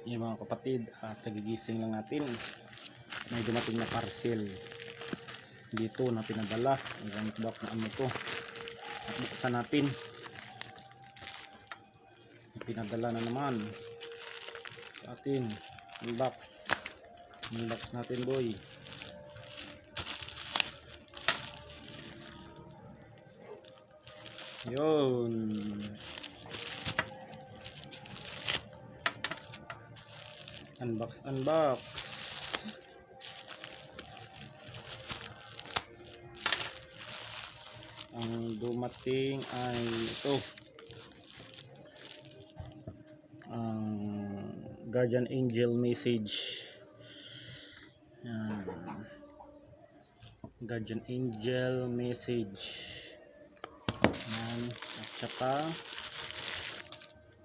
Yung mga kapatid, kagigising lang natin, may dumating na parcel dito na pinadala. Ang gamit box na ano to, at buksan natin. Pinadala na naman sa atin. Unbox natin, boy. Yun, unbox. Ang dumating ay ito, ang Guardian Angel message. Yan, Guardian Angel message. Yan, at saka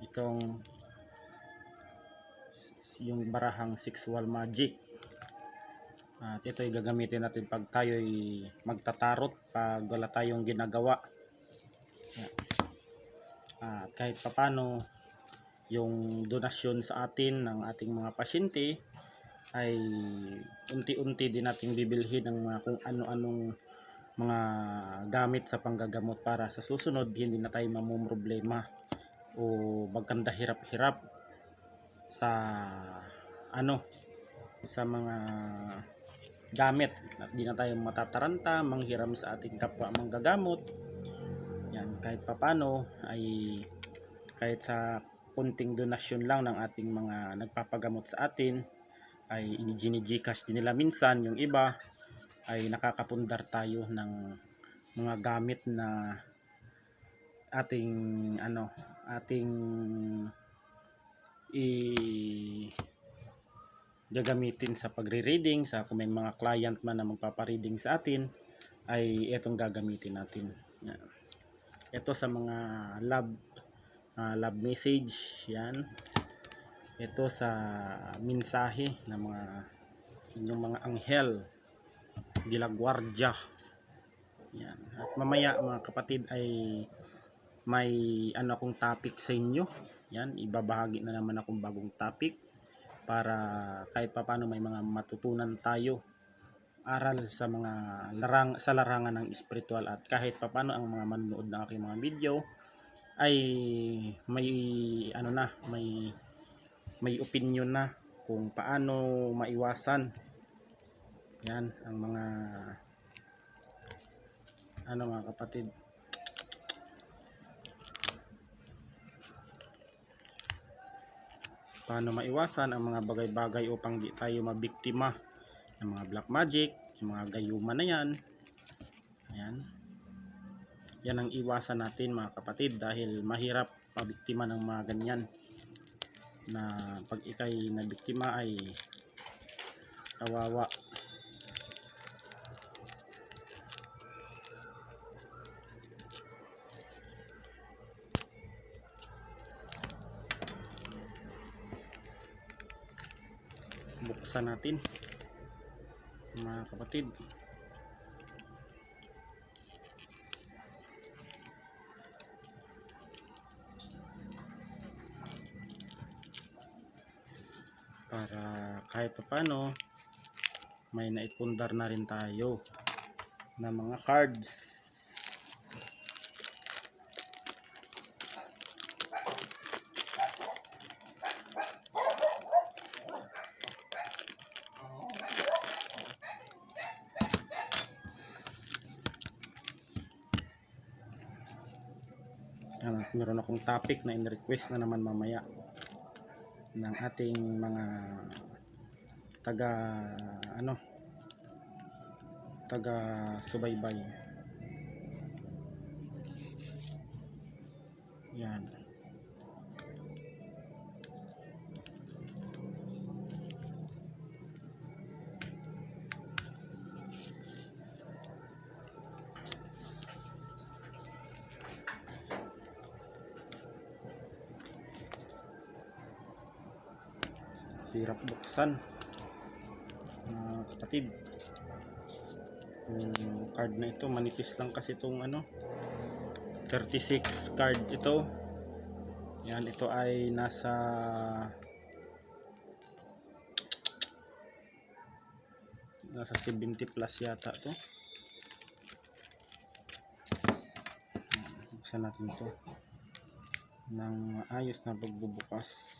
itong yung barahang sexual magic. At ito ay gagamitin natin pag tayo ay magtatarot, pag wala tayong ginagawa. At kahit papano yung donasyon sa atin ng ating mga pasyente ay unti-unti din nating bibilhin ng mga kung ano-anong mga gamit sa panggagamot para sa susunod hindi na tayo mamumroblema o magkanda hirap-hirap sa sa mga gamit, at di na tayo matataranta manghiram sa ating kapwa manggagamot. Yan, kahit papano ay kahit sa kunting donasyon lang ng ating mga nagpapagamot sa atin ay ini-Gcash din nila minsan. Yung iba ay nakakapundar tayo ng mga gamit na ating gagamitin sa pagre-reading. Sa kung may mga client man na magpapa-reading sa atin, ay etong gagamitin natin. Ito sa mga love message, yan. Ito sa mensahe ng mga inyong mga anghel de la guardia. Yan. At mamaya mga kapatid ay may akong topic sa inyo. Yan, ibabahagi na naman akong bagong topic para kahit papaano may mga matutunan tayo aral sa mga larangan ng espiritual, at kahit papaano ang mga manonood ng aking mga video ay may may opinion na kung paano maiwasan yan ang mga mga kapatid, paano maiwasan ang mga bagay-bagay upang di tayo mabiktima ng mga black magic, yung mga gayuma na yan. Ayan. Yan ang iwasan natin mga kapatid, dahil mahirap mabiktima ng mga ganyan na pag ikay nabiktima ay kawawa. Buksan natin mga kapatid. Para kahit paano may naipundar na rin tayo na mga cards. Meron akong topic na in-request na naman mamaya ng ating mga taga subaybay. Yan. Hirap buksan mga kapatid. Yung card na ito manipis lang kasi itong 36 card ito. Yan, ito ay nasa Nasa 70 plus yata to. Buksan natin to ng maayos na pagbubukas.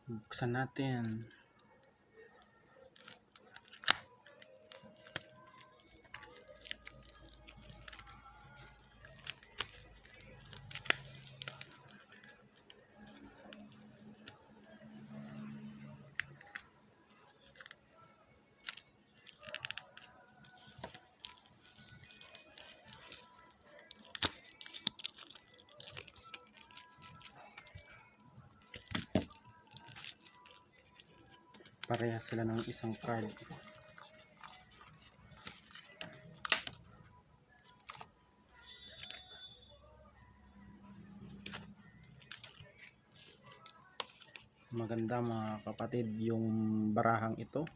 Buksan natin. Parehas sila ng isang card. Maganda mga kapatid yung barahang ito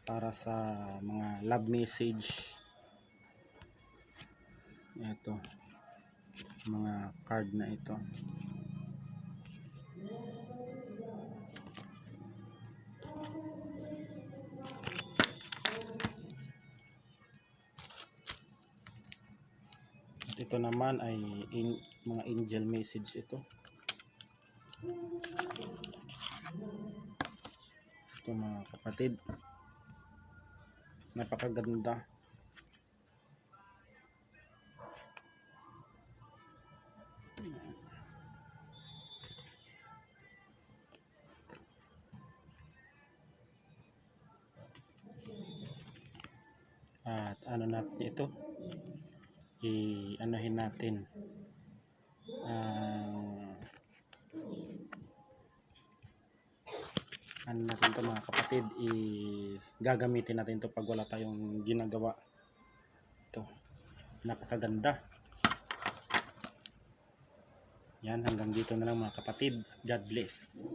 para sa mga love message. Ito, mga card na ito. At ito naman ay mga angel message ito. Ito mga kapatid, napakaganda. At ano natin ito, i-anuhin natin ano natin to mga kapatid, gagamitin natin to pag wala tayong ginagawa. Ito, napakaganda. Yan, hanggang dito na lang mga kapatid. God bless.